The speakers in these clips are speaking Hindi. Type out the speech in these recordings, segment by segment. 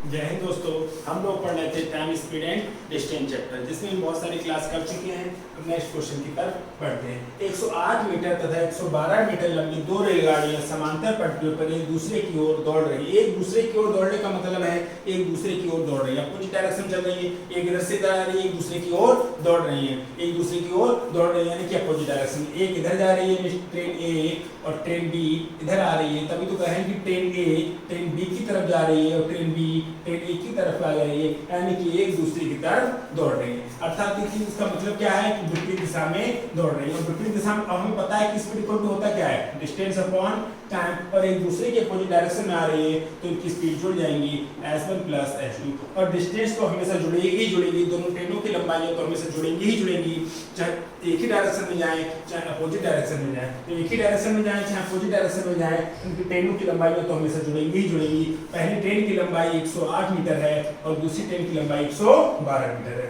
जय हिंद दोस्तों। हम लोग पढ़ रहे थे time speed and distance chapter, जिसमें हम बहुत सारी क्लास कर चुके हैं। अब नेक्स्ट क्वेश्चन की तरफ बढ़ते हैं। 108 मीटर तथा 112 मीटर लंबी दो रेलगाड़ियां समांतर पटरियों पर एक दूसरे की ओर दौड़ रही है। एक दूसरे की ओर दौड़ने का मतलब है एक दूसरे की ओर दौड़ रही है, अपोजिट डायरेक्शन चल रही है। एक इधर से इधर आ रही है, एक दूसरे की ओर दौड़ रही है, एक दूसरे की ओर दौड़ रही है, यानी कि अपोजिट डायरेक्शन। एक इधर जा रही है ट्रेन ए और ट्रेन बी इधर आ रही है, तभी तो कहें कि ट्रेन ए ट्रेन बी की तरफ जा रही है और ट्रेन बी ट्रेन ए की तरफ आ रही है, यानी कि एक दूसरे की तरफ दौड़ रही है। अर्थात इसका मतलब क्या है कि विपरीत दिशा में दौड़ रही है। और विपरीत दिशा में हमें पता है कि स्पीड इक्वल टू होता क्या है, डिस्टेंस अपॉन टाइम, और एक दूसरे के अपोजिट डायरेक्शन में आ रही है तो इनकी स्पीड जुड़ जाएंगी s1 प्लस s2। और डिस्टेंस तो हमेशा जुड़ेगी जुड़ेगी, दोनों ट्रेनों की लंबाई तो हमेशा जुड़ेंगी ही जुड़ेंगी, चाहे एक ही डायरेक्शन में जाए चाहे अपोजिट डायरेक्शन में जाए। तो एक ही डायरेक्शन में जाए चाहे अपोजिट डायरेक्शन में जाए, उनकी ट्रेनों की लंबाई तो हमेशा जुड़ेंगी ही जुड़ेंगी। पहली ट्रेन की लंबाई 108 मीटर है और दूसरी ट्रेन की लंबाई 112 मीटर है,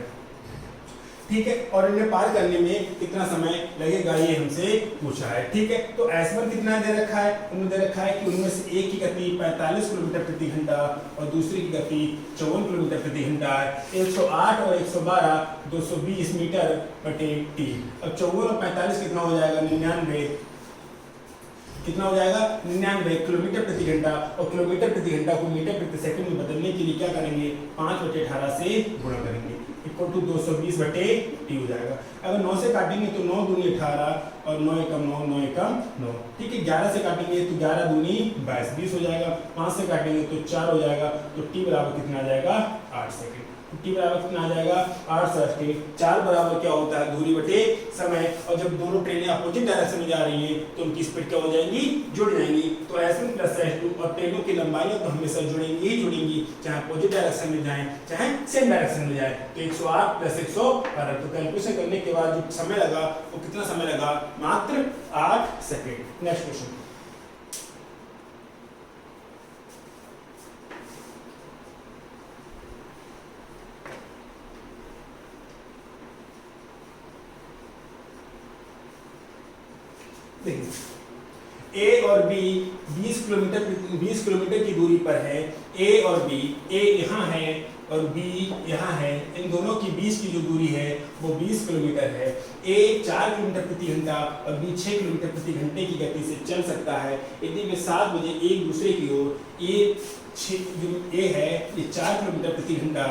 ठीक है। और इन्हें पार करने में कितना समय लगेगा ये हमसे पूछा है, ठीक है। तो S1 कितना दे रखा है, उन्होंने दे रखा है कि उनमें से एक की गति 45 किलोमीटर प्रति घंटा और दूसरी की गति 54 किलोमीटर प्रति घंटा है। 108 और 112 220 मीटर बटे टी। अब 54 और 45 कितना हो जाएगा, 99, कितना हो जाएगा 99 किलोमीटर प्रति घंटा। और किलोमीटर प्रति घंटा को मीटर प्रति सेकंड में बदलने के लिए क्या करेंगे, 5/18 से गुणा करेंगे, इक्वल टू 220 बटे टी हो जाएगा। अगर 9 से काटेंगे तो 9 दूनी 18 और 9 एकम 9 9 एकम 9, ठीक है। 11 से काटेंगे तो 11 दूनी 22 20 हो जाएगा। 5 से काटेंगे तो 4 हो जाएगा। तो टी बराबर कितना आ जाएगा, 8 सेकंड। टी बराबर कितना आ जाएगा, 8 सेकंड। 4 बराबर क्या होता है, दूरी बटे समय। और जब दोनों ट्रेनें अपोजिट डायरेक्शन में जा रही हैं तो उनकी स्पीड क्या हो जाएंगी, जुड़ जाएंगी। तो S1 प्लस S2 और ट्रेनों की लंबाई तो हमेशा जुड़ेंगी ही जुड़ेंगी, चाहे अपोजिट डायरेक्शन में जाएं चाहे सेम डायरेक्शन में जाए। तो 108 प्लस 112, तो कैलकुलेशन करने के बाद जो समय लगा वो कितना समय लगा, मात्र 8 सेकंड। Next question. A और B 20 किलोमीटर की दूरी पर है। A और B, A यहाँ है और B यहाँ है, इन दोनों की 20 की जो दूरी है वो 20 किलोमीटर है। A 4 किलोमीटर प्रति घंटा और B 6 किलोमीटर प्रति घंटे की गति से चल सकता है। यदि वे 7 बजे एक दूसरे की ओर, A है ये 4 किलोमीटर प्रति घंटा,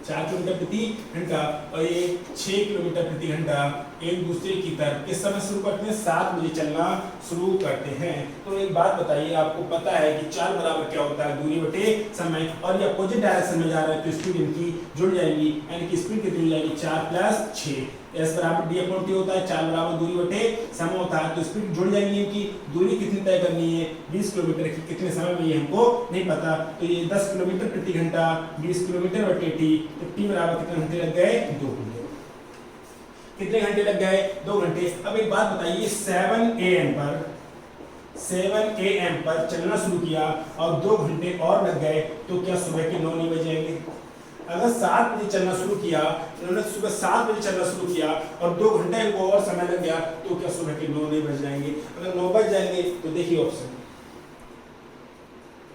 4 किलोमीटर प्रति घंटा और ये 6 किलोमीटर प्रति घंटा एक दूसरे की तरफ किस समय शुरू करते हैं, 7 बजे चलना शुरू करते हैं। तो एक बात बताइए, आपको पता है कि 4 बराबर क्या होता है, दूरी बटे समय, और ये अपोजिट डायरेक्शन में जा रहा है तो स्पीड इनकी जुड़ जाएंगी, यानी कि स्पीड कितनी जुड़ जाएगी, 4 प्लस 6। S बराबर D अपॉन T होता है, 4 बराबर दूरी बटे समय होता है, तो स्पीड जुड़ जाएंगी इनकी। दूरी कितनी तय करनी है, 20 किलोमीटर की, कितने समय में ये हमको नहीं पता। तो ये 10 किलोमीटर प्रति घंटा 20 किलोमीटर बटे टी, तो टी बराबर कितने घंटे लग गए, 2 घंटे। कितने घंटे लग गए, 2 घंटे। अब एक बात बताइए, 7 AM पर चलना शुरू किया और 2 घंटे और लग गए तो क्या सुबह के 9 नहीं बज जाएंगे। अगर 7 बजे चलना शुरू किया, इन्होंने सुबह 7 बजे चलना शुरू किया और 2 घंटे इनको और समय लग गया तो क्या सुबह के 9 नहीं बज जाएंगे। अगर 9 बज जाएंगे तो देखिए ऑप्शन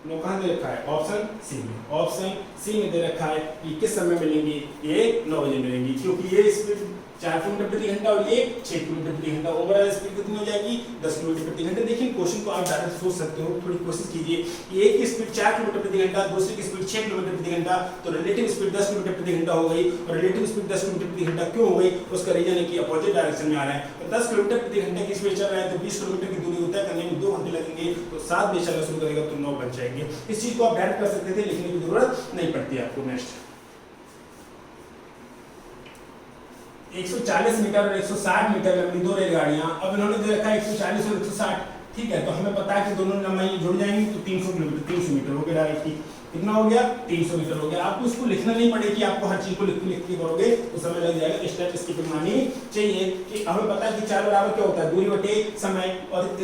9 कहाँ दे रखा है, ऑप्शन सी में। ऑप्शन सी में दे रखा है कि किस समय मिलेंगी, ये 9 बजे मिलेंगी, क्योंकि ये स्पीड 4 किलोमीटर प्रति घंटा और ये 6 किलोमीटर प्रति घंटा। ओवरऑल स्पीड कितनी हो जाएगी, 10 किलोमीटर प्रति घंटा। देखिए क्वेश्चन को आप डायरेक्ट सोच सकते हो, थोड़ी कोशिश कीजिए। एक की स्पीड 4 किलोमीटर प्रति घंटा, दूसरी की स्पीड 6 किलोमीटर प्रति घंटा, तो रिलेटिव स्पीड 10 किलोमीटर प्रति घंटा हो गई। और रिलेटिव स्पीड 10 किलोमीटर प्रति घंटा क्यों हो गई, उसका रीजन है कि अपोजिट डायरेक्शन में आ रहा है। तो 10 किलोमीटर प्रति घंटे की स्पीड चल रहा है तो 20 किलोमीटर की दूरी तय करने में 2 घंटे लगेंगे, तो 7 बजे चलना शुरू करेगा तो 9 बज जाएंगे। इस चीज को आप डायरेक्ट कर सकते थे, लिखने की जरूरत नहीं पड़ती आपको। नेक्स्ट, 140 मीटर और 160 मीटर लंबी दो रेलगाड़ियां, अब इन्होंने दे रखा है 140 और 160, ठीक है। तो हमें पता है कि दोनों लंबाई जुड़ जाएंगी तो 300 मीटर हो गया डायरेक्ट। कितना हो गया, 300 मीटर हो गया। आपको इसको लिखना नहीं पड़ेगी, आपको हर चीज को लिख के करोगे तो समय लग जाएगा। स्टेप इसकी बनानी चाहिए कि हमें पता है कि 4 बराबर क्या होता है, दूरी बटे समय। और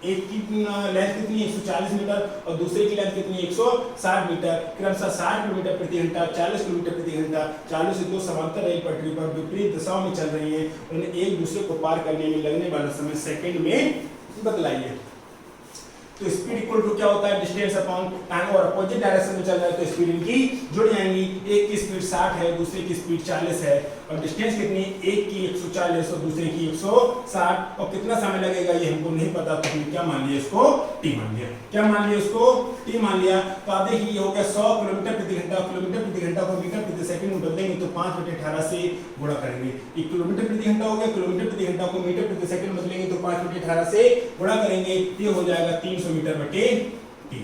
एक की लेंथ कितनी है, 140 मीटर और दूसरे की लेंथ कितनी है, 160 मीटर। क्रमशः 60 किलोमीटर प्रति घंटा 40 किलोमीटर प्रति घंटा 40 से 2 समांतर रेल पटरी पर विपरीत दिशाओं में चल रही हैं। उन्हें एक दूसरे को पार करने में लगने वाला समय सेकंड में बतलाइए। तो स्पीड इक्वल टू क्या होता है, डिस्टेंस अपॉन टाइम, और अपोजिट डायरेक्शन में चल रहा है तो स्पीड इनकी जुड़ जाएंगी। एक की स्पीड 60 है, दूसरे की स्पीड 40 है, और डिस्टेंस कितनी, एक की 140 और दूसरे की 160, और कितना समय लगेगा ये हमको नहीं पता, तो हमने क्या मान लिया, इसको टी मान लिया। क्या मान लिया, इसको टी मान लिया। तो आप देखिए ये हो गया 100 किलोमीटर प्रति घंटा, किलोमीटर प्रति घंटा को मीटर प्रति सेकंड में बदलेंगे तो 5/18 से गुणा करेंगे। ये किलोमीटर प्रति घंटा हो गया, किलोमीटर प्रति घंटा को मीटर प्रति सेकंड में बदलेंगे तो 5/18 से गुणा करेंगे, ये हो जाएगा 300 मीटर बटे टी।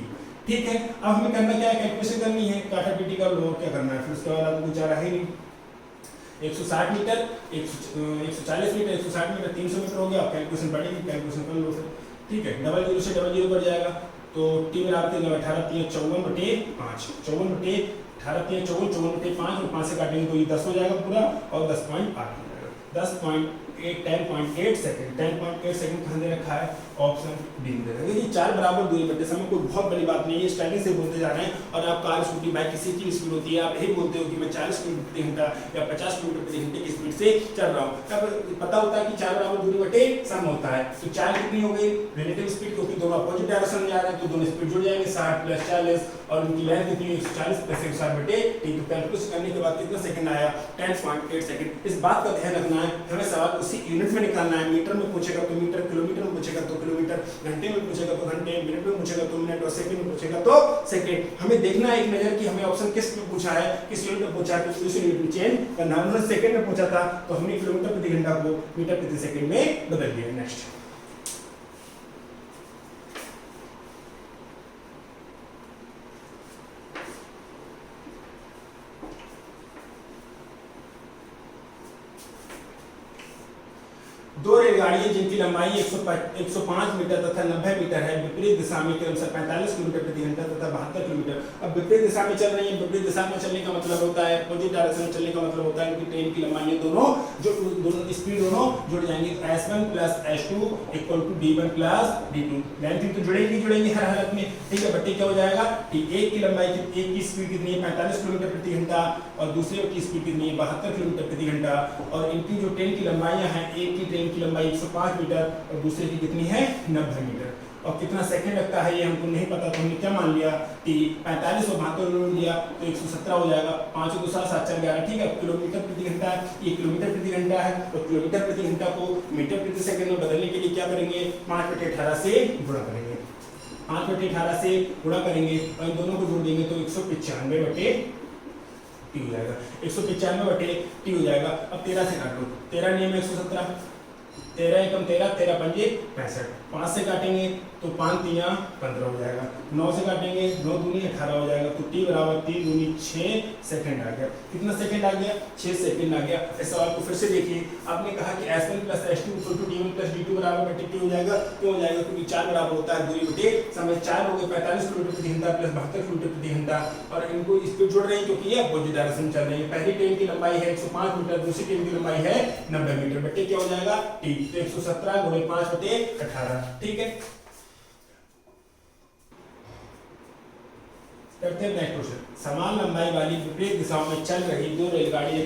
ठीक है, अब हमें करना क्या है, कैलकुलेशन करनी है, काटा पीटी कर लो, क्या करना है, फिर उसके बाद आपको कुछ आ रहा है नहीं। 160 मीटर 140 मीटर 160 मीटर 300 मीटर हो गया। आप कैलकुलेशन पढ़ेंगे, कैलकुलेशन कर लो फिर। ठीक है, डबल जीरो से डबल जीरो बढ़ जाएगा, तो टी बराबर 18 3 54 बटे 5, 54 बटे 18 3 54, 54 बटे 5, और 5 से काटेंगे तो ये 10 हो जाएगा पूरा, और 10.8 हो जाएगा, 10.8 सेकंड। 10.8 सेकंड कहाँ दे रखा है, ऑप्शन डी में दे रखा है। ये 4 बराबर दूरी बटे समय कोई बहुत बड़ी बात नहीं है, स्टार्टिंग से बोलते जा रहे हैं। और आप कार स्कूटी बाइक किसी की स्पीड होती है, आप यही बोलते हो कि मैं 40 किलोमीटर प्रति घंटा या 50 किलोमीटर प्रति घंटे की स्पीड से चल रहा हूँ। तब पता होता है कि 4 बराबर दूरी बटे सम होता है, तो 4 कितनी हो गई, रिलेटिव स्पीड, क्योंकि दोनों अपोजिट डायरेक्शन में जा रहे हैं तो दोनों स्पीड जुड़ जाएंगे, 60 + 40, और उनकी लेंथ कितनी है, 140 + 160 बटे टी। तो कैलकुलेशन करने के बाद कितना सेकंड आया, 10.8 सेकंड। इस बात का ध्यान रखना है, हमें सवाल उसी यूनिट में निकालना है। मीटर में पूछेगा तो मीटर, किलोमीटर में पूछेगा तो किलोमीटर, घंटे में पूछेगा तो घंटे, मिनट में पूछेगा तो मिनट, और सेकंड में पूछेगा तो सेकंड। हमें देखना है एक नजर कि हमें ऑप्शन किस में पूछा है, किस यूनिट में पूछा है, तो उस यूनिट में चेंज करना। उन्होंने सेकंड में पूछा था तो हमने किलोमीटर प्रति घंटा को मीटर प्रति सेकंड में बदल दिया। नेक्स्ट, दो रेलगाड़ियां जिनकी लंबाई 105 मीटर तथा 90 मीटर है, विपरीत दिशा में क्रमशः 45 किलोमीटर प्रति घंटा तथा 72 किलोमीटर। अब विपरीत दिशा में चल रही है, विपरीत दिशा में चलने का मतलब होता है, अपोजिट डायरेक्शन में चलने का मतलब होता है कि ट्रेन की लंबाई दोनों स्पीड दोनों जुड़ जाएंगे। S1 + S2 = D1 + D2। Length तो जुड़ेंगी हर हालत में। ठीक है, बट्टी क्या हो जाएगा, कि एक की लंबाई, एक की स्पीड कितनी है, 45 किलोमीटर प्रति घंटा, और दूसरे की स्पीड कितनी है, 72 किलोमीटर प्रति घंटा। और इनकी जो ट्रेन की लंबाइयां हैं, एक की ट्रेन की लंबाई 105 मीटर और दूसरे की कितनी है, 90 मीटर। और कितना सेकंड लगता है ये हमको नहीं पता, तो हमने क्या मान लिया कि 45 और 72 लिया तो 117 हो जाएगा, 5 2 7 7 4 11। ठीक है, किलोमीटर प्रति घंटा है, ये किलोमीटर प्रति घंटा है, तो किलोमीटर प्रति घंटा को मीटर प्रति सेकंड में बदलने के लिए क्या करेंगे, 5/18 से गुणा करेंगे, 5/18 से गुणा करेंगे, और इन दोनों को जोड़ देंगे तो 195 बटे टी हो जाएगा, 195 बटे टी हो जाएगा। अब 13 से काटो, 13 नियम 117, 13 एकम 13, 13 पंजे 65, 5 से काटेंगे तो 5 3 15 हो जाएगा, 9 से काटेंगे 9 दूनी 18 हो जाएगा, तो टी बराबर 3 दूनी 6 सेकंड आ गया। कितना सेकंड आ गया, 6 सेकंड आ गया। इस सवाल को फिर से देखिए, आपने कहा कि S1 + S2 = D1 + D2 बराबर बटे टी हो जाएगा, क्यों हो जाएगा, क्योंकि 4 बराबर होता है दूरी बटे समय। 4 हो गए 45 किलोमीटर प्रति घंटा + 72 किलोमीटर प्रति घंटा, और इनको स्पीड जोड़ रहे हैं क्योंकि ये अपोजिट डायरेक्शन चल रही है। पहली ट्रेन की लंबाई है 105 मीटर, दूसरी ट्रेन की लंबाई है 90 मीटर, बटे क्या हो जाएगा, टी, तो 117 × 5/18। ठीक है, करते हैं नेक्स्ट क्वेश्चन। समान लंबाई वाली विपरीत दिशाओं में चल रही दो रेलगाड़ियां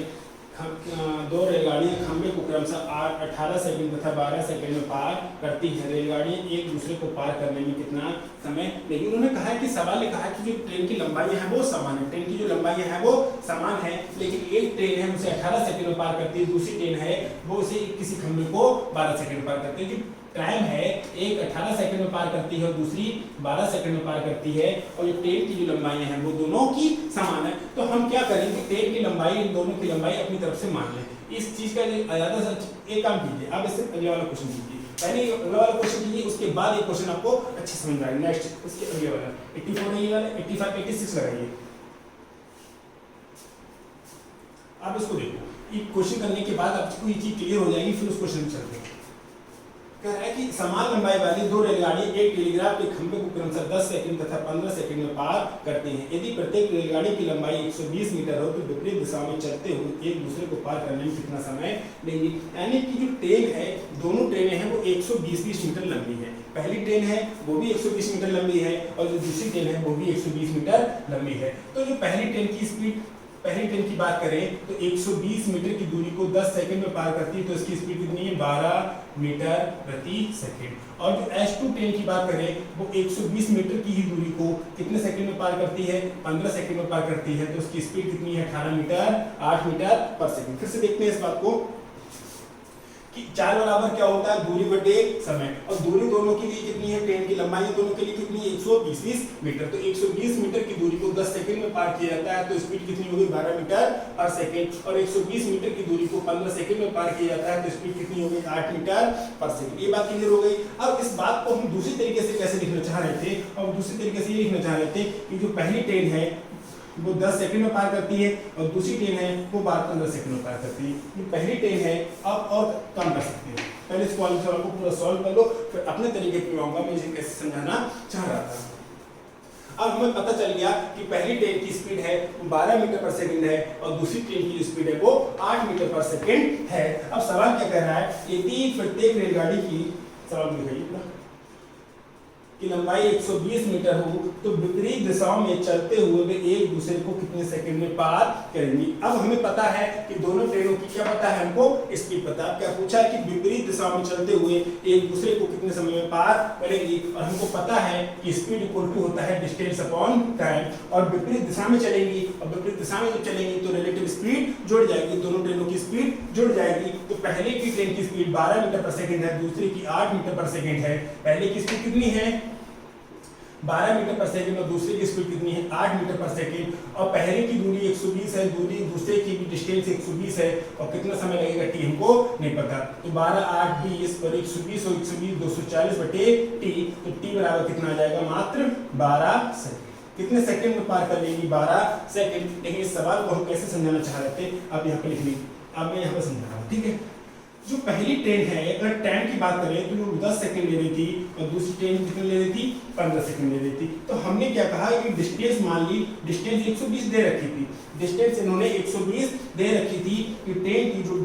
खंबे को क्रमशः 18 सेकंड तथा 12 सेकंड में पार करती हैं। रेलगाड़ियां एक दूसरे को पार करने में कितना समय, लेकिन उन्होंने कहा है कि सवाल ने कहा है कि जो ट्रेन की लंबाई है वो समान है, ट्रेन की जो लंबाई है वो समान है, लेकिन एक ट्रेन है उसे 18 सेकंड में पार करती है, दूसरी ट्रेन है वो उसे किसी खंबे को 12 सेकंड में पार करती है। जो टाइम है, एक 18 सेकंड में पार करती है और दूसरी 12 सेकंड में पार करती है, और ये ट्रेन की जो लंबाई हैं वो दोनों की समान है। तो हम क्या करेंगे, ट्रेन की लंबाई, इन दोनों की लंबाई अपनी तरफ से मान लें। इस चीज का ज्यादा से एक काम कीजिए, आप इससे अगले वाला क्वेश्चन कीजिए, पहले अगले वाला क्वेश्चन कीजिए, उसके बाद ये क्वेश्चन आपको अच्छे समझ में आएगा। नेक्स्ट उसके अगले वाला 84 है, ये वाला 85 86 लगाइए। आप इसको देखो, ये क्वेश्चन करने के बाद आपको ये चीज क्लियर हो जाएगी, फिर उस क्वेश्चन में चलते हैं। कह रहा है कि समान लंबाई वाली दो रेलगाड़ियां एक टेलीग्राफ के खंभे को क्रमशः 10 सेकंड तथा 15 सेकंड में पार करती हैं। यदि प्रत्येक रेलगाड़ी की लंबाई 120 मीटर हो तो विपरीत दिशा में चलते हुए एक दूसरे को पार करने में कितना समय लेंगी। यानी कि जो ट्रेन है, दोनों ट्रेनें हैं वो 120 मीटर लंबी है। पहली ट्रेन है वो भी 120 मीटर लंबी है, और जो दूसरी ट्रेन है वो भी 120 मीटर लंबी है। तो जो पहली ट्रेन की स्पीड पहली ट्रेन की बात करें तो 120 मीटर की दूरी को 10 सेकंड में पार करती है, तो इसकी स्पीड कितनी है 12 मीटर प्रति सेकंड। और जो H2 ट्रेन की बात करें वो 120 मीटर की ही दूरी को कितने सेकंड में पार करती है 15 सेकंड में पार करती है, तो उसकी स्पीड कितनी है 18 मीटर 8 मीटर पर सेकंड। फिर से देखते हैं इस बात को कि 4 बराबर क्या होता है दूरी बटे समय, और दूरी दोनों के लिए कितनी है ट्रेन की लंबाई दोनों के लिए कितनी है 120 मीटर। तो 120 मीटर की दूरी को 10 सेकंड में पार किया जाता है, तो स्पीड कितनी होगी 12 मीटर पर सेकंड। और 120 मीटर की दूरी को 15 सेकंड में पार किया जाता है, तो स्पीड कितनी होगी 8 मीटर पर सेकंड। ये बात क्लियर हो गई। अब इस बात को हम दूसरी तरीके से कैसे लिखना चाह रहे थे, और दूसरी तरीके से ये लिखना चाह रहे थे कि जो पहली ट्रेन है वो 10 सेकंड में पार करती है और दूसरी ट्रेन है वो 15 सेकंड में पार करती है। ये पहली ट्रेन है, अब और कम कर सकते हैं। पहले इस सवाल को पूरा सॉल्व कर लो, फिर अपने तरीके पे आऊंगा मैं इसे कैसे समझाना चाह रहा था। अब हमें पता चल गया कि पहली ट्रेन की स्पीड है 12 मीटर पर सेकंड है और दूसरी ट्रेन की स्पीड है वो 8 मीटर पर सेकंड है। अब सवाल क्या कह रहा है, यदि प्रत्येक रेलगाड़ी की सवाल दिखाइए कि लंबाई 120 मीटर हो तो विपरीत दिशाओं में चलते हुए वे एक दूसरे को कितने सेकंड में पार करेंगी। अब हमें पता है कि दोनों ट्रेनों की क्या पता है, हमको स्पीड पता है। क्या पूछा है कि विपरीत दिशाओं में चलते हुए एक दूसरे को कितने समय में पार करेंगी, और हमको पता है कि स्पीड इक्वल टू होता है डिस्टेंस अपॉन टाइम। और विपरीत दिशा में चलेंगी, और विपरीत दिशा में जब चलेंगी तो रिलेटिव स्पीड जुड़ जाएगी, दोनों ट्रेनों की स्पीड जुड़ जाएगी। तो पहले की ट्रेन की स्पीड 12 मीटर पर सेकंड है, दूसरी की 8 मीटर पर सेकंड है। पहले की स्पीड कितनी है 12 मीटर पर सेकंड और दूसरे की स्पीड कितनी है 8 मीटर पर सेकंड। और पहले की दूरी 120 है, दूरी दूसरे की भी डिस्टेंस 120 है, और कितना समय लगेगा टी हमको नहीं पता। तो 12 8 20 पर 120 और 120 240 बटे टी, तो टी बराबर कितना आ जाएगा मात्र 12 सेकंड। कितने सेकंड में पार कर लेगी 12 सेकंड। लेकिन इस सवाल को हम कैसे समझाना चाह रहे थे आप यहाँ पे लिख लीजिए, अब मैं यहाँ पे समझा रहा हूँ, ठीक है। जो पहली ट्रेन है अगर टाइम की बात करें तो वो 10 सेकंड ले रही थी और दूसरी ट्रेन कितने ले रही थी 15 सेकंड ले रही थी। तो हमने क्या कहा कि डिस्टेंस मान ली, डिस्टेंस 120 दे रखी थी, डिस्टेंस इन्होंने 120 दे रखी थी कि ट्रेन की जो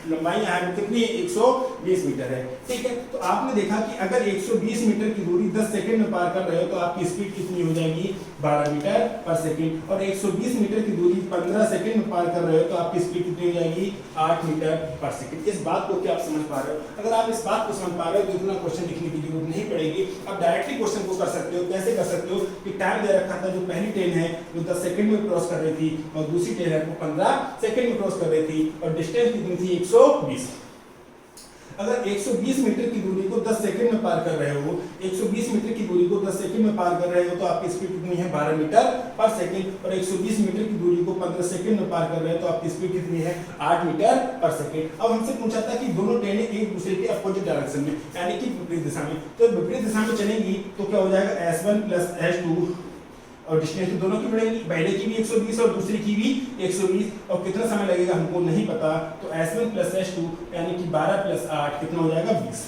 लंबाई है वो कितनी 120 मीटर है, ठीक है। तो आपने देखा कि अगर 120 मीटर की दूरी 10 सेकंड में पार कर रहे हो तो आपकी स्पीड कितनी हो जाएगी 12 मीटर पर सेकंड, और 120 मीटर की दूरी 15 सेकंड में पार कर रहे हो तो आपकी स्पीड कितनी हो जाएगी 8 मीटर पर सेकंड। इस बात को क्या आप समझ पा रहे हो? अगर आप इस बात को समझ पा रहे हो तो इतना क्वेश्चन लिखने की जरूरत नहीं पड़ेगी। आप डायरेक्टली क्वेश्चन को कर सकते हो। कैसे कर सकते हो कि टाइम दे रखा था, जो पहली ट्रेन है वो 10 सेकंड में क्रॉस कर रही थी और दूसरी ट्रेन है वो 15 सेकंड में क्रॉस कर रही थी, और डिस्टेंस कितनी थी 120। अगर 120 मीटर की दूरी को 10 सेकंड में पार कर रहे हो, 120 मीटर की दूरी को 10 सेकंड में पार कर रहे हो तो आपकी स्पीड कितनी है 12 मीटर पर सेकंड, और 120 मीटर की दूरी को 15 सेकंड में पार कर रहे हो तो आपकी स्पीड कितनी है 8 मीटर पर सेकंड। अब हमसे पूछा था कि दोनों ट्रेनें एक दूसरे के अपोजिट डायरेक्शन में यानी कि विपरीत दिशा में, तो विपरीत दिशा में चलेंगी तो क्या हो जाएगा S1 + S2, और डिस्टेंस तो दोनों की बढ़ेगी, पहले की भी 120 और दूसरी की भी 120, और कितना समय लगेगा हमको नहीं पता। तो S1 + S2 यानी कि 12 + 8 कितना हो जाएगा 20,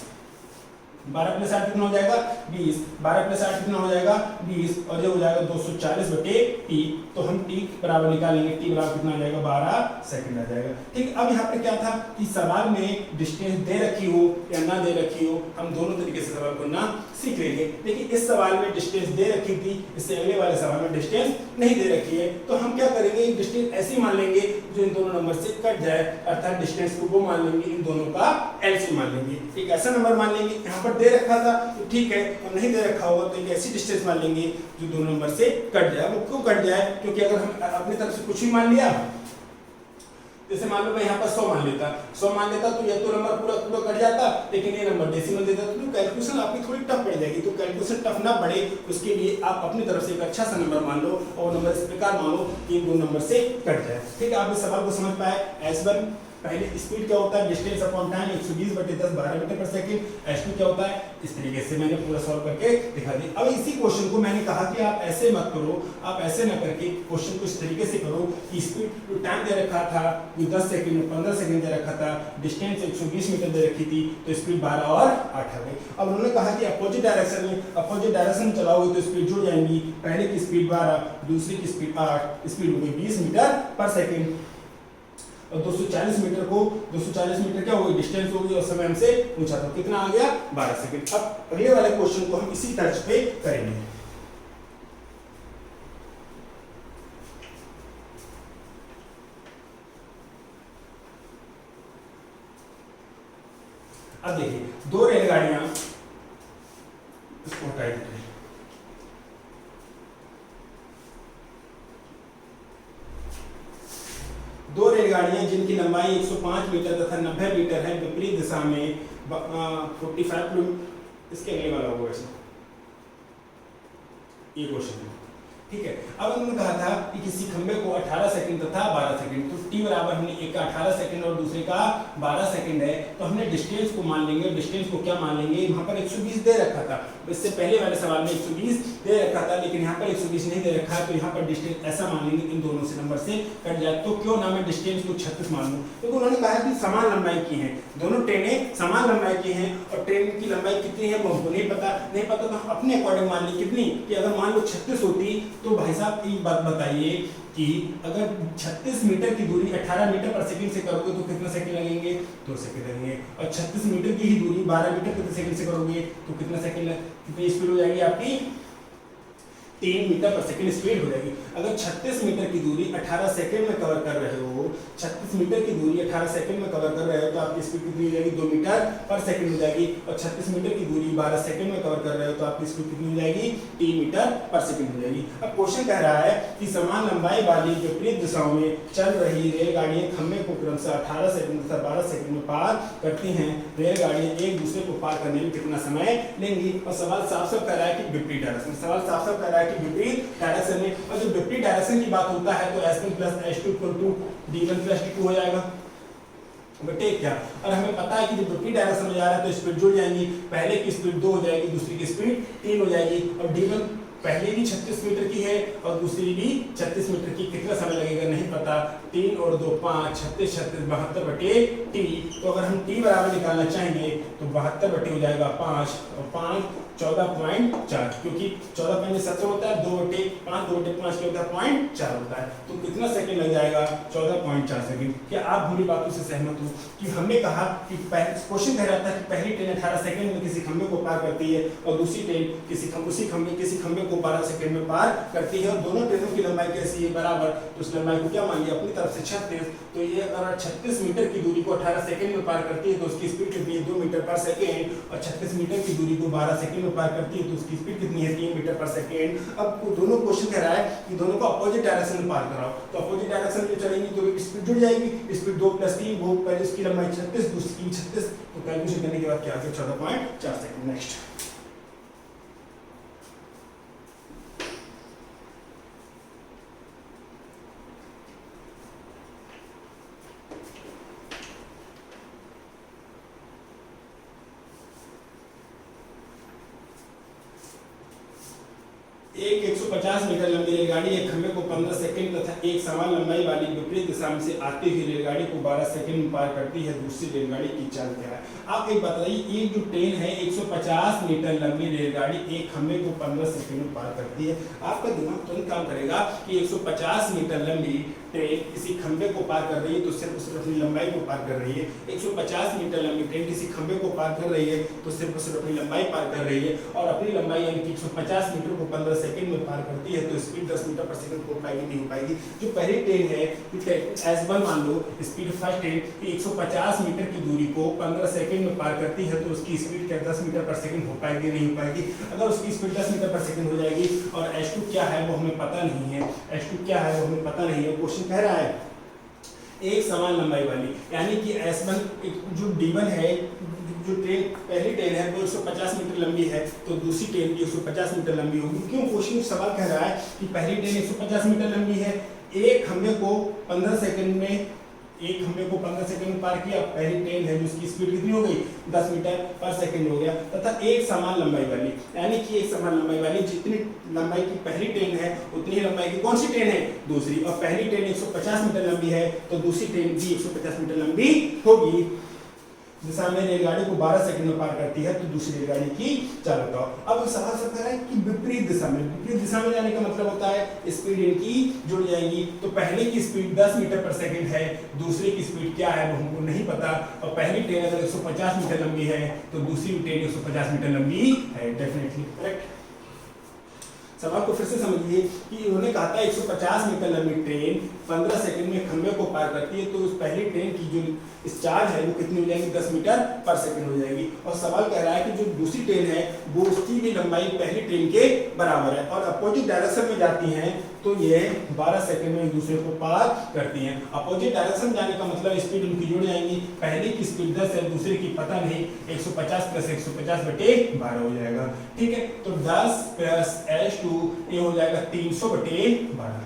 12 + 8 कितना हो जाएगा 20, 12 + 8 कितना हो जाएगा 20, और ये हो जाएगा 240 बटे टी। तो हम टी बराबर निकालेंगे, टी बराबर कितना आ जाएगा 12 सेकंड आ जाएगा, ठीक। अब यहाँ पे क्या था कि सवाल में डिस्टेंस दे रखी हो या ना दे रखी हो, हम दोनों तरीके से सवाल करना सीख लेंगे। लेकिन इस सवाल में डिस्टेंस दे रखी थी, इससे अगले वाले सवाल में डिस्टेंस नहीं दे रखी है, तो हम क्या करेंगे डिस्टेंस ऐसी मान लेंगे जो इन दोनों नंबर से कट जाए, अर्थात डिस्टेंस को वो मान लेंगे, इन दोनों का एलसीएम मान लेंगे। एक ऐसा नंबर मान लेंगे, यहाँ पर दे रखा था तो ठीक है, और नहीं दे रखा होगा तो एक ऐसी डिस्टेंस मान लेंगे जो दोनों नंबर से कट जाए। वो क्यों कट जाए? क्योंकि अगर हम अपनी तरफ से कुछ भी मान लिया, जैसे मान लो मैं यहाँ पर 100 मान लेता तो यह तो नंबर पूरा कट जाता, लेकिन ये नंबर डेसिमल देता तो कैलकुलेशन आपकी थोड़ी टफ पड़ जाएगी। तो कैलकुलेशन टफ ना पड़े उसके लिए आप अपनी तरफ से एक अच्छा सा नंबर मान लो, और नंबर इस प्रकार मान लो कि इन दो नंबर से कट जाए, ठीक है। आप इस सवाल को समझ पाए। S1 पहले स्पीड क्या होता है डिस्टेंस अपॉन टाइम 120 बटे 10 12 मीटर पर सेकंड। S2 क्या होता है, इस तरीके से मैंने पूरा सॉल्व करके दिखा दिया। अब इसी क्वेश्चन को मैंने कहा कि आप ऐसे मत करो, आप ऐसे ना करके क्वेश्चन को इस तरीके से करो कि स्पीड टाइम दे रखा था 10 सेकंड 15 सेकंड दे रखा था, डिस्टेंस 120 मीटर दे रखी थी, तो स्पीड 12 और 8 आ गई। अब उन्होंने कहा कि अपोजिट डायरेक्शन में चलाओगे तो स्पीड जुड़ जाएंगी, पहले की स्पीड 12 दूसरी की स्पीड 8, स्पीड हो गई 20 मीटर पर सेकंड, और 240 मीटर क्या होगी डिस्टेंस होगी, और समय हमसे पूछा था कितना आ गया 12 सेकंड। अब अगले वाले क्वेश्चन को हम इसी तर्ज पे करेंगे। अब देखिए दो रेलगाड़ियां, इसको हटा देते हैं, दो रेलगाड़ियां जिनकी लंबाई 105 मीटर तथा 90 मीटर है, विपरीत दिशा में 45 किलोमीटर, इसके अगले वाला होगा इसमें, ये क्वेश्चन है, ठीक है। अब हमने कहा था कि किसी खंबे को 18 सेकंड तथा 12 सेकंड, तो टी बराबर हमने एक का 18 सेकंड और दूसरे का 12 सेकंड है, तो हमने डिस्टेंस को मान लेंगे। डिस्टेंस को क्या मान लेंगे, वहां पर 120 दे रखा था, इससे पहले वाले सवाल में 120 दे रखा था, लेकिन यहाँ पर 120 नहीं दे रखा है, तो यहाँ पर डिस्टेंस ऐसा मान लेंगे इन दोनों से नंबर से कट जाए। तो क्यों ना मैं डिस्टेंस को 36 मान लूं, क्योंकि उन्होंने कहा कि समान लंबाई की है, दोनों ट्रेनें समान लंबाई की हैं, और ट्रेन की लंबाई कितनी है वो हमको नहीं पता तो हम अपने अकॉर्डिंग मान ली कितनी, कि अगर मान लो 36 होती, तो भाई साहब एक बात बताइए कि अगर 36 मीटर की दूरी 18 मीटर पर सेकंड से करोगे तो कितना सेकंड लगेंगे, 2 सेकंड लगेंगे, और 36 मीटर की ही दूरी 12 मीटर कितने सेकंड से करोगे तो कितना सेकंड, कितनी स्पीड हो जाएगी आपकी, 3 मीटर पर सेकंड स्पीड हो जाएगी। अगर 36 मीटर की दूरी 18 सेकंड में कवर कर रहे हो, 36 मीटर की दूरी 18 सेकंड में कवर कर रहे हो, तो आपकी स्पीड कितनी हो जाएगी, 2 मीटर पर सेकंड हो जाएगी, और 36 मीटर की दूरी 12 सेकंड में कवर कर रहे हो, तो आपकी स्पीड कितनी हो जाएगी, 3 मीटर पर सेकंड हो जाएगी। अब क्वेश्चन कह रहा है कि समान लंबाई वाली विपरीत दिशाओं में चल रही रेलगाड़ियां खंबे को क्रमशः 18 सेकंड तथा 12 सेकंड में पार करती हैं, रेलगाड़ियां एक दूसरे को पार करने में कितना समय लेंगी। और सवाल साफ साफ कह रहा है कि विपरीत डायरेक्शन, सवाल साफ साफ कह रहा है कि विपरीत डायरेक्शन में, और जब विपरीत डायरेक्शन की बात होता है तो S1 + S2 = D1 + D2 हो जाएगा बेटे क्या। और हमें पता है कि जब विपरीत डायरेक्शन में जा रहा है तो स्पीड जुड़ जाएंगी, पहले की स्पीड 2 हो जाएगी, दूसरी की स्पीड 3 हो जाएगी, और D1 पहले भी 36 मीटर की है और दूसरी भी 36 मीटर की, कितना समय लगेगा नहीं पता, 3 और 2 5, 36 36 72/T। तो अगर हम T बराबर निकालना चाहेंगे तो 72 हो जाएगा 5, और 5 14.4, क्योंकि 14.70 होता है, 2/5 2/5 क्या होता है 0.4 होता है, तो कितना सेकंड लग जाएगा, 14.4 सेकंड। क्या आप पूरी बातों से सहमत हो कि हमने कहा कि क्वेश्चन कह रहा था कि पहली ट्रेन 18 सेकंड में किसी खंबे को पार करती है, और दूसरी ट्रेन किसी खंबे को 12 सेकंड में पार करती है, और दोनों ट्रेनों की लंबाई कैसी है, बराबर, तो उस लंबाई को क्या मानिए अपनी तरफ से 36, तो ये अगर 36 मीटर की दूरी को 18 सेकंड में पार करती है तो उसकी स्पीड कितनी है, 2 मीटर पर सेकंड, और 36 मीटर की दूरी को 12 सेकंड में पार करती है तो उसकी स्पीड कितनी है, 3 मीटर पर सेकंड। अब दोनों क्वेश्चन कह रहा है कि दोनों को अपोजिट डायरेक्शन में पार कराओ, तो अपोजिट डायरेक्शन में चलेंगी तो स्पीड जुड़ जाएगी, स्पीड 2 + 3, वो पहले उसकी लंबाई 36 दूसरी 36, तो कैलकुलेशन करने के बाद क्या आ गया 14.4 सेकंड। नेक्स्ट एक 150 मीटर लंबी रेलगाड़ी एक खंबे को 15 सेकंड तथा एक समान लंबाई वाली विपरीत दिशा में से आती हुई रेलगाड़ी को 12 सेकंड में पार करती है, दूसरी रेलगाड़ी की चाल क्या है। आप एक बताइए, ये जो ट्रेन है 150 मीटर लंबी रेलगाड़ी एक खंबे को 15 सेकंड में पार करती है, आपका दिमाग तुरंत काम करेगा कि 150 मीटर लंबी ट्रेन किसी खंबे को पार कर रही है तो सिर्फ अपनी लंबाई को पार कर रही है। 150 मीटर लंबी ट्रेन किसी खंबे को पार कर रही है तो सिर्फ अपनी लंबाई पार कर रही है, और अपनी लंबाई यानी कि 150 मीटर को 15 सेकंड में पार करती है, तो स्पीड 10 मीटर पर सेकंड हो पाएगी नहीं हो पाएगी। जो पहली ट्रेन है ठीक है S1 मान लो, स्पीड फर्स्ट ट्रेन 150 मीटर की दूरी को 15 सेकंड में पार करती है, तो उसकी स्पीड क्या 10 मीटर पर सेकंड हो पाएगी नहीं हो पाएगी। अगर उसकी स्पीड 10 मीटर पर सेकंड हो जाएगी और S2 क्या है वो हमें पता नहीं है, S2 क्या है वो हमें पता नहीं है। क्वेश्चन कह रहा है एक समान लंबाई वाली, यानी कि S1 जो D1 है, जो ट्रेन पहली ट्रेन है वो 150 मीटर लंबी है तो दूसरी ट्रेन भी 150 मीटर लंबी होगी। क्यों? क्वेश्चन सवाल कह रहा है कि पहली ट्रेन 150 मीटर लंबी है, एक खंबे को 15 सेकंड में पार किया, पहली ट्रेन है जिसकी स्पीड कितनी हो गई 10 मीटर पर सेकंड हो गया, तथा एक समान लंबाई वाली, यानी कि एक समान लंबाई वाली जितनी लंबाई की पहली ट्रेन है उतनी लंबाई की कौन सी ट्रेन है दूसरी, और पहली ट्रेन 150 मीटर लंबी है तो दूसरी ट्रेन भी 150 मीटर लंबी होगी। दिशा में रेलगाड़ी को 12 सेकंड में पार करती है तो दूसरी रेलगाड़ी की चाल बताओ। अब सवाल सब कह रहा है कि विपरीत दिशा में जाने का मतलब होता है स्पीड इनकी जुड़ जाएगी, तो पहले की स्पीड 10 मीटर पर सेकंड है, दूसरे की स्पीड क्या है वो हमको नहीं पता, और पहली ट्रेन अगर 150 मीटर लंबी है तो दूसरी ट्रेन 150 मीटर लंबी है, डेफिनेटली करेक्ट। सवाल को फिर से समझिए कि उन्होंने कहा था 150 मीटर लंबी ट्रेन 15 सेकंड में खंबे को पार करती है, तो उस पहली ट्रेन की जो इस चार्ज है वो कितनी हो जाएगी, 10 मीटर पर सेकंड हो जाएगी। और सवाल कह रहा है कि जो दूसरी ट्रेन है वो उसकी भी लंबाई पहली ट्रेन के बराबर है और अपोजिट डायरेक्शन में जाती हैं, तो ये 12 सेकंड में एक दूसरे को पार करती हैं। अपोजिट डायरेक्शन जाने का मतलब स्पीड उनकी जुड़ जाएंगी, पहले की स्पीड 10 है, दूसरे की पता नहीं, 150 प्लस 150/12 हो जाएगा। ठीक है, तो 10 प्लस h2 ये हो जाएगा 300/12।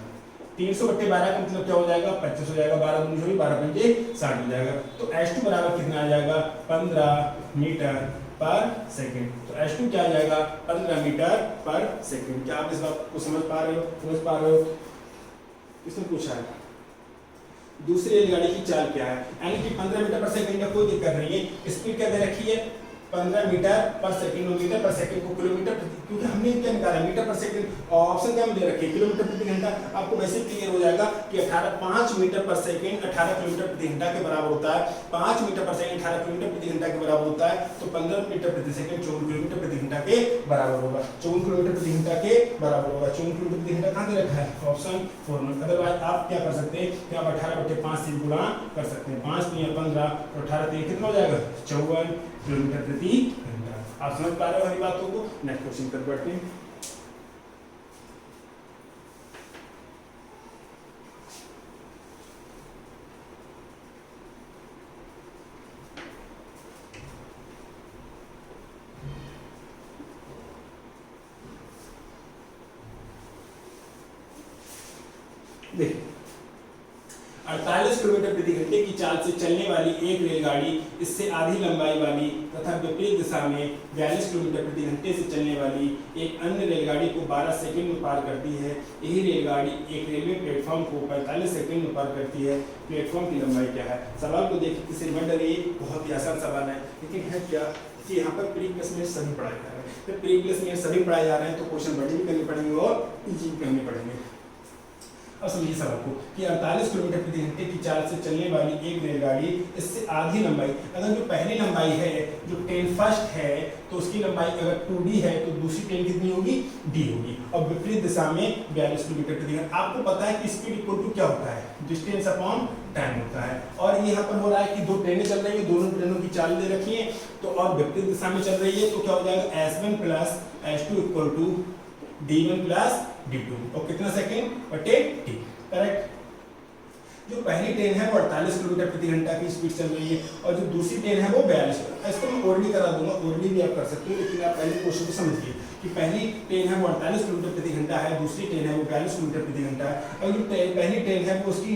300/12 का मतलब क्या हो जाएगा, 25 हो जाएगा, 12 दूनी होगी, 12 पंजे 60 हो जाएगा। तो h2 बराबर कितना आ जाएगा, 15 मीटर पर सेकंड। तो h2 क्या आ जाएगा, 15 मीटर पर सेकंड। क्या आप इस बात को समझ पा रहे हो, इसमें पूछा है दूसरी रेलगाड़ी की चाल क्या है, यानी कि 15 मीटर पर सेकंड का कोई दिक्कत नहीं है। स्पीड क्या दे रखी है, 15 मीटर पर सेकंड, मीटर पर सेकंड को किलोमीटर क्योंकि हमने क्या निकाला मीटर पर सेकंड, ऑप्शन क्या दे रखी है किलोमीटर प्रति घंटा। आपको वैसे क्लियर हो जाएगा कि 5 मीटर पर सेकंड 18 किलोमीटर प्रति घंटा के बराबर होता है। 5 मीटर पर सेकंड 18 किलोमीटर प्रति घंटा के बराबर होता है, तो 15 मीटर प्रति सेकंड 54 किलोमीटर प्रति घंटा के बराबर होगा। 54 किलोमीटर प्रति घंटा के बराबर होगा। 54 किलोमीटर प्रति घंटा कहाँ दे रखा है, ऑप्शन 4 में। अदरवाइज आप क्या कर सकते हैं कि आप 18/5 से गुणा कर सकते हैं। 5 3 15 तो 18 3 कितना हो जाएगा, 54 किलोमीटर प्रति घंटा। आप समझ पा रहे हो हमारी बातों को। नेक्स्ट क्वेश्चन कर बढ़ते हैं। देखिए 48 किलोमीटर प्रति घंटे की चाल से चलने वाली एक रेलगाड़ी इससे आधी लंबाई वाली तथा विपरीत दिशा में 42 किलोमीटर प्रति घंटे से चलने वाली एक अन्य रेलगाड़ी को 12 सेकंड में पार करती है। यही रेलगाड़ी एक रेलवे प्लेटफॉर्म को 45 सेकंड में पार करती है। प्लेटफॉर्म की लंबाई क्या है। सवाल को देखिए किसी मत डरिए, बहुत ही आसान सवाल है, लेकिन है क्या कि यहाँ पर प्रीवियस में सभी पढ़ाए जा रहे हैं। तो प्रीवियस में सभी पढ़ाए जा रहे हैं तो क्वेश्चन बड़ी भी करनी पड़ेंगे और इजी भी करनी पड़ेंगे। अब समझिए सवाल को कि 48 किलोमीटर प्रति घंटे की चाल से चलने वाली एक रेलगाड़ी इससे आधी लंबाई, अगर जो पहली लंबाई है जो ट्रेन फर्स्ट है तो उसकी लंबाई अगर 2d है तो दूसरी ट्रेन कितनी होगी, d होगी। और विपरीत दिशा में 42 किलोमीटर प्रति घंटा। आपको पता है कि स्पीड इक्वल टू क्या होता है, डिस्टेंस अपॉन टाइम होता है। और ये यहाँ पर हो रहा है कि दो ट्रेनें चल रही है, दोनों ट्रेनों की चाल दे रखी है तो और विपरीत दिशा में चल रही है, तो क्या हो जाएगा s1 plus s2 equal to d1 plus d2 और कितना सेकेंड बटे t। करेक्ट। जो पहली ट्रेन है वो 48 किलोमीटर प्रति घंटा की स्पीड चल रही है और जो दूसरी ट्रेन है वो 42। इसको मैं ओरली करा दूंगा, ओरली भी आप कर सकते हो, लेकिन आप पहले क्वेश्चन को समझिए कि पहली ट्रेन है वो 48 किलोमीटर प्रति घंटा है, दूसरी ट्रेन है वो 42 किलोमीटर प्रति घंटा है। और जो पहली ट्रेन है वो उसकी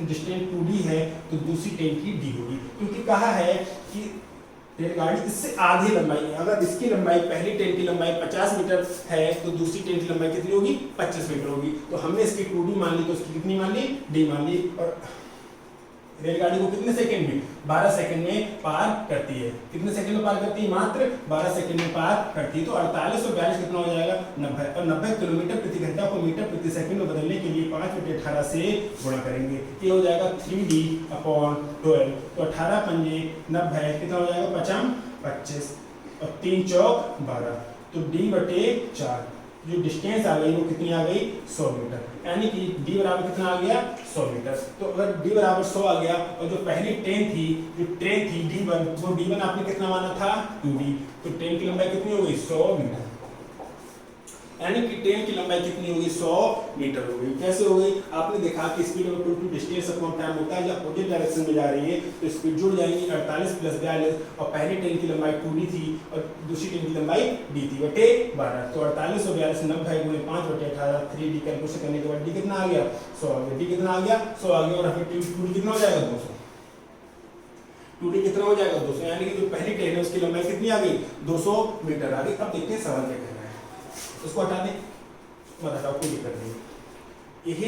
डिस्टेंस 2d है तो दूसरी ट्रेन की d होगी, क्योंकि कहा है कि रेलगाड़ी इससे आधी लंबाई है। अगर इसकी लंबाई पहली ट्रेन की लंबाई 50 मीटर है तो दूसरी ट्रेन की लंबाई कितनी होगी, 25 मीटर होगी। तो हमने इसकी 2d मान ली तो उसकी कितनी मान ली, d मान ली। और रेलगाड़ी को कितने सेकंड में, 12 सेकंड में पार करती है। कितने सेकंड में पार करती है, मात्र 12 सेकंड में पार करती है। तो 48 और 42 कितना हो जाएगा, 90। और 90 किलोमीटर प्रति घंटा को मीटर प्रति सेकंड में बदलने के लिए 5/18 से गुणा करेंगे। ये हो जाएगा 3d/12। तो 18 पंजे 90 कितना हो जाएगा, 25 और 3 चौक 12। तो d/4 जो डिस्टेंस आ गई वो कितनी आ गई, 100 मीटर। यानी कि d बराबर कितना आ गया, 100 मीटर। तो अगर d बराबर 100 आ गया और जो पहली ट्रेन थी d1 वो d1 आपने कितना माना था, 2d। तो ट्रेन की लंबाई कितनी हो गई, 100 मीटर। यानी कि ट्रेन की लंबाई कितनी होगी, 100 मीटर हो गई। कैसे हो गई, आपने देखा कि speed equal to distance upon time होता है। जब अपोजिट डायरेक्शन में जा रही है तो स्पीड जुड़ जाएगी। 48 प्लस 42 और पहली ट्रेन की लंबाई 2d थी और दूसरी ट्रेन की लंबाई d थी बटे 12। तो 48 और 42 90 गुणे 5/18 3d कैलकुलेशन करने के बाद d कितना आ गया, 100 आ गया। d कितना आ गया, 100 आ गया। और फिर 2d कितना हो जाएगा, 200। 2d कितना हो जाएगा, 200। यानी कि जो पहली ट्रेन है उसकी लंबाई कितनी आ गई, 200 मीटर आ गई। अब देखते हैं सवाल क्या कहना है। उसको हटा दें, मत हटाओ, कोई दिक्कत नहीं। यही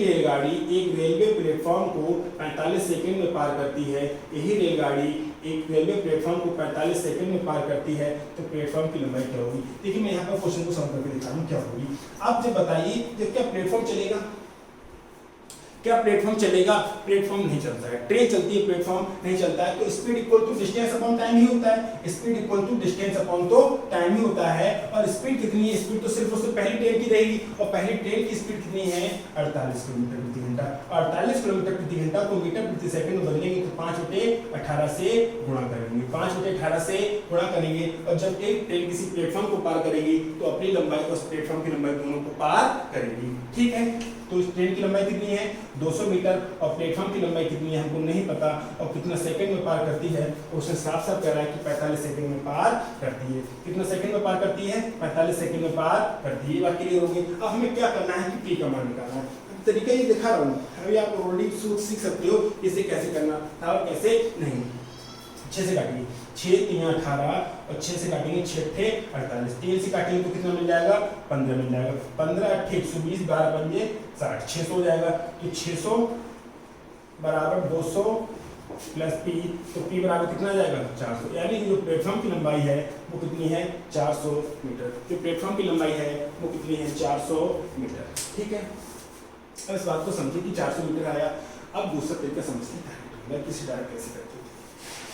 रेलगाड़ी एक रेलवे प्लेटफॉर्म को 45 सेकंड में पार करती है। यही रेलगाड़ी एक रेलवे प्लेटफॉर्म को 45 सेकंड में पार करती है तो प्लेटफॉर्म की लंबाई क्या होगी। देखिए मैं यहाँ पर क्वेश्चन को सॉल्व करके दिखा रहा हूँ क्या होगी। आप जब बताइए जब क्या प्लेटफॉर्म चलेगा, क्या प्लेटफॉर्म चलेगा? प्लेटफॉर्म नहीं चलता है। ट्रेन चलती है, प्लेटफॉर्म नहीं चलता है। तो speed equal to distance upon time ही होता है। Speed equal to distance upon तो टाइम ही होता है। और स्पीड कितनी है? स्पीड तो सिर्फ उससे पहली ट्रेन की रहेगी, और पहली ट्रेन की स्पीड कितनी है? 48 किलोमीटर प्रति घंटा। 48 किलोमीटर प्रति घंटा को मीटर प्रति सेकंड में बदलेंगे तो 5/18 से गुणा करेंगे, 5/18 से गुणा करेंगे। और जब एक ट्रेन किसी प्लेटफॉर्म को पार करेगी तो अपनी लंबाई और उस प्लेटफॉर्म की लंबाई दोनों को पार करेगी। ठीक है, तो इस ट्रेन की लंबाई कितनी है? 200 मीटर, और प्लेटफॉर्म की लंबाई कितनी है हमको नहीं पता, और कितना सेकंड में पार करती है उसने साफ साफ कह रहा है कि 45 सेकंड में पार करती है। कितना सेकंड में पार करती है? 45 सेकंड में पार करती है। बात क्लियर होगी। अब हमें क्या करना है कि पी का मान निकालना है। तरीका ये दिखा रहा हूँ, अभी आप ऑलरेडी सीख सकते हो इसे कैसे करना था और कैसे नहीं। 6 से काटिए, 6 3 18, और 6 से काटेंगे 6 × 48, 3 से काटेंगे तो कितना मिल जाएगा? 15 मिल जाएगा। 15 × 8 = 120, 12 × 5 = 60, 600 हो जाएगा। तो 600 बराबर 200 प्लस पी, तो पी बराबर कितना आ जाएगा? 400। यानी कि जो प्लेटफॉर्म की लंबाई है वो कितनी है? 400 मीटर। जो प्लेटफॉर्म की लंबाई है वो कितनी है? 400 मीटर। ठीक है, अब इस बात को समझिए कि 400 मीटर आया। अब दूसरा तरीका समझते हैं, मैं किसी डायरेक्ट कैसे करते हैं।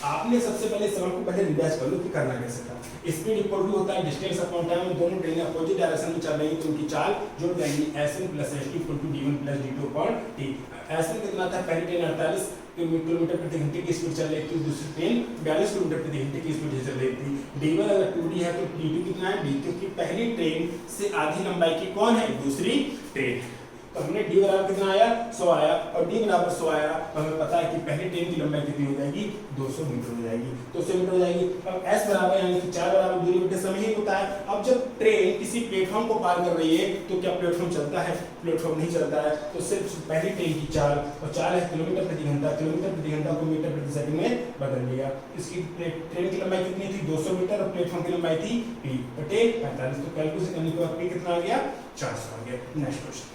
आपने सबसे पहले सवाल को पहले रिवाइज कर लो कि करना कैसे था। स्पीड इक्वल टू होता है डिस्टेंस अपॉन टाइम, दोनों ट्रेनें अपोजिट डायरेक्शन में चल रही हैं तो उनकी चाल जोड़ जाएंगी। S1 + S2 = D1 + D2 upon T। S1 कितना था? पहली ट्रेन 48 किलोमीटर प्रति घंटे की स्पीड चल रही थी, दूसरी ट्रेन 42 किलोमीटर प्रति घंटे की स्पीड से चल रही थी। D1 अगर 2D है तो D2 कितना है? D, क्योंकि पहली ट्रेन से आधी लंबाई की कौन है? दूसरी ट्रेन। तो हमने D बराबर कितना आया? 100 आया, और D बराबर 100 आया, तो हमें पता है कि पहली ट्रेन की लंबाई कितनी हो जाएगी? 200 मीटर हो जाएगी। 200 मीटर हो जाएगी। अब S बराबर यानी कि 4 बराबर दूरी बटे समय ही होता है। अब जब ट्रेन किसी प्लेटफॉर्म को पार कर रही है तो क्या प्लेटफॉर्म चलता है? प्लेटफॉर्म नहीं चलता है। तो सिर्फ पहली ट्रेन की चाल, और चाल है किलोमीटर प्रति घंटा, किलोमीटर प्रति घंटा को मीटर प्रति सेकंड में बदल लिया। इसकी ट्रेन की लंबाई कितनी थी? 200 मीटर, और प्लेटफॉर्म की लंबाई थी P बटे 45। तो कैलकुलेशन करने के बाद P कितना आ गया? 400 आ गया। Next question.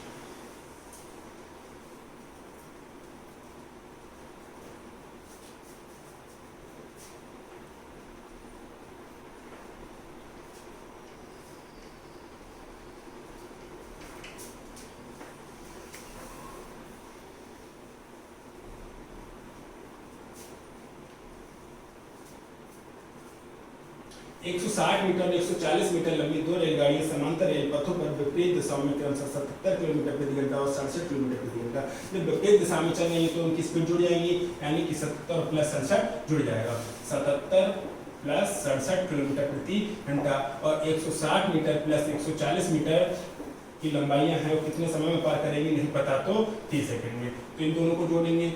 एक 160 मीटर 140 मीटर लंबी दो रेलगाड़ियां समांतर रेल पथों पर विपरीत दिशाओं में क्रमशः 77 किलोमीटर प्रति घंटा और 67 किलोमीटर प्रति घंटा। जब विपरीत दिशा में चल रही है तो उनकी स्पीड जुड़ जाएंगी, यानी कि 77 + 67 जुड़ जाएगा। 77 + 67 किलोमीटर प्रति घंटा, और 160 मीटर + 140 मीटर की लंबाइयां हैं वो कितने समय में पार करेंगी नहीं पता, तो 30 सेकंड में। तो इन दोनों को जोड़ेंगे,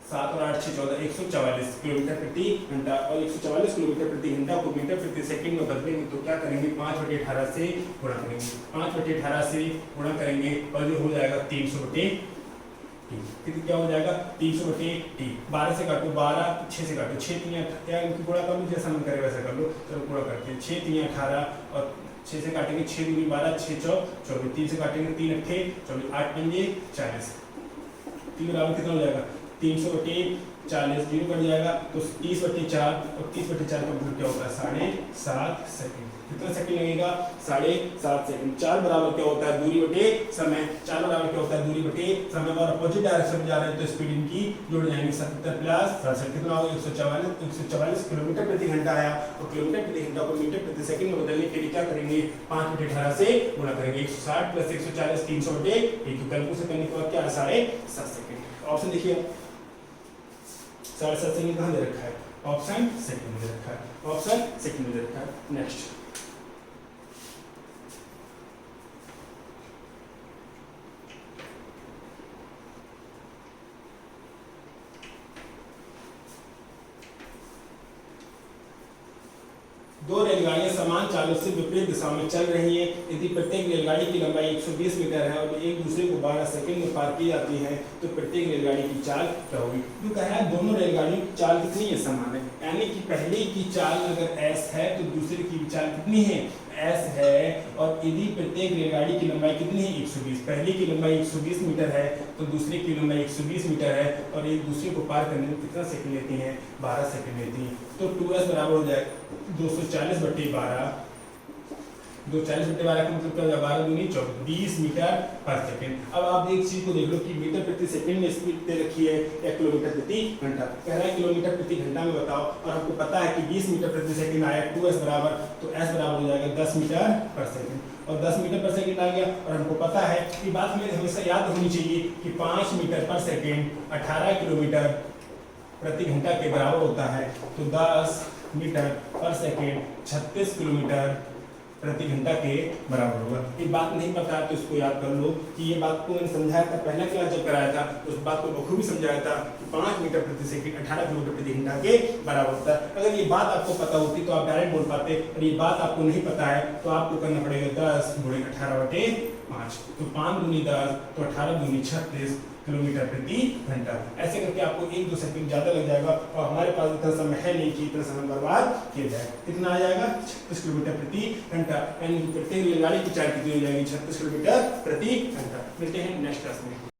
7 और 8 6 14, 144 किलोमीटर प्रति घंटा, और 144 किलोमीटर प्रति घंटा को मीटर प्रति सेकंड में बदलेंगे तो क्या करेंगे? 5/18 से गुणा करेंगे, 5/18 से गुणा करेंगे, और जो हो जाएगा 300/T। क्या हो जाएगा? 300/T। 12 से काटो, 12, 6 से काटो, 6 3 या इनकी गुणा कर लो, जैसा मन करे वैसा कर लो। चलो गुणा करते हैं, 6 3 18, और 6 से काटेंगे 6 दूनी 12, 6 4 24, 3 से काटेंगे 3 8 24, 8 5 40। 3 बराबर कितना हो जाएगा? 300/40, 0 कट जाएगा तो 30/4, और 30/4 का मतलब क्या होता है? 7.5 सेकंड। कितना सेकंड लगेगा? 7.5 सेकंड। 4 बराबर क्या होता है? दूरी बटे समय। 4 बराबर क्या होता है? दूरी बटे समय, और अपोजिट डायरेक्शन में जा रहे हैं तो स्पीड इनकी जुड़ जाएंगे। 77 + 67 कितना होगा? 144 किलोमीटर प्रति घंटा आया, और किलोमीटर प्रति घंटा को मीटर प्रति सेकंड में बदलने के लिए क्या करेंगे? 5/18 से गुणा करेंगे। 160 + 140 300/1, कैलकुलेशन करने के बाद क्या? 7.5 सेकंड। ऑप्शन देखिए, 7.5 सेकंड कहाँ दे रखा है? ऑप्शन सेकंड में दे रखा है, ऑप्शन सेकंड में दे रखा है। नेक्स्ट, दो रेलगाड़ियां समान चालों से विपरीत दिशा में चल रही हैं। यदि प्रत्येक रेलगाड़ी की लंबाई 120 मीटर है और एक दूसरे को 12 सेकंड में पार की जाती है तो प्रत्येक रेलगाड़ी की चाल क्या होगी? जो कह रहा है दोनों रेलगाड़ियों की चाल कितनी है? समान है, यानी कि पहले की चाल अगर s है तो दूसरे की चाल कितनी है? s है, और यदि प्रत्येक रेलगाड़ी की लंबाई कितनी है? 120। पहले की लंबाई 120 मीटर है तो दूसरे की लंबाई 120 मीटर है, और एक दूसरे को पार करने में कितना सेकंड लेती हैं? 12 सेकंड लेती हैं। तो 2s बराबर हो जाएगा 240/12, 40 बटे 12 का मतलब क्या होगा, 12 दूनी 24, 20 मीटर पर सेकंड। अब आप एक चीज को देख लो कि मीटर प्रति सेकंड में स्पीड दे रखी है या किलोमीटर प्रति घंटा। कह रहा है किलोमीटर प्रति घंटा में बताओ, और हमको पता है कि 20 मीटर प्रति सेकंड आया 2s बराबर, तो s बराबर हो जाएगा 10 मीटर पर सेकंड, और 10 मीटर पर सेकंड आ गया। और हमको पता है कि बात हमें हमेशा याद होनी चाहिए कि 5 मीटर पर सेकंड 18 किलोमीटर प्रति घंटा के बराबर होता है, तो 10 मीटर पर सेकंड 36 किलोमीटर प्रति घंटा के बराबर होगा। ये बात नहीं पता है तो इसको याद कर लो कि ये बात को मैंने समझाया था पहला क्लास जब कराया था, तो उस बात को बखूबी समझाया था कि 5 मीटर प्रति सेकंड 18 किलोमीटर प्रति घंटा के बराबर होता है। अगर ये बात आपको पता होती तो आप डायरेक्ट बोल पाते, और ये बात आपको नहीं पता है तो आपको करना पड़ेगा 10 गुणे 18 बटे 5, तो 5 दूनी 10, तो 18 दूनी 36 किलोमीटर प्रति घंटा। ऐसे करके आपको 1-2 सेकंड ज्यादा लग जाएगा, और हमारे पास इतना समय है नहीं कि इतना समय बर्बाद किया जाए। कितना आ जाएगा, 36 किलोमीटर प्रति घंटा, यानी प्रत्येक रेलगाड़ी की चाल कितनी हो जाएगी, 36 किलोमीटर प्रति घंटा। मिलते हैं नेक्स्ट क्लास में।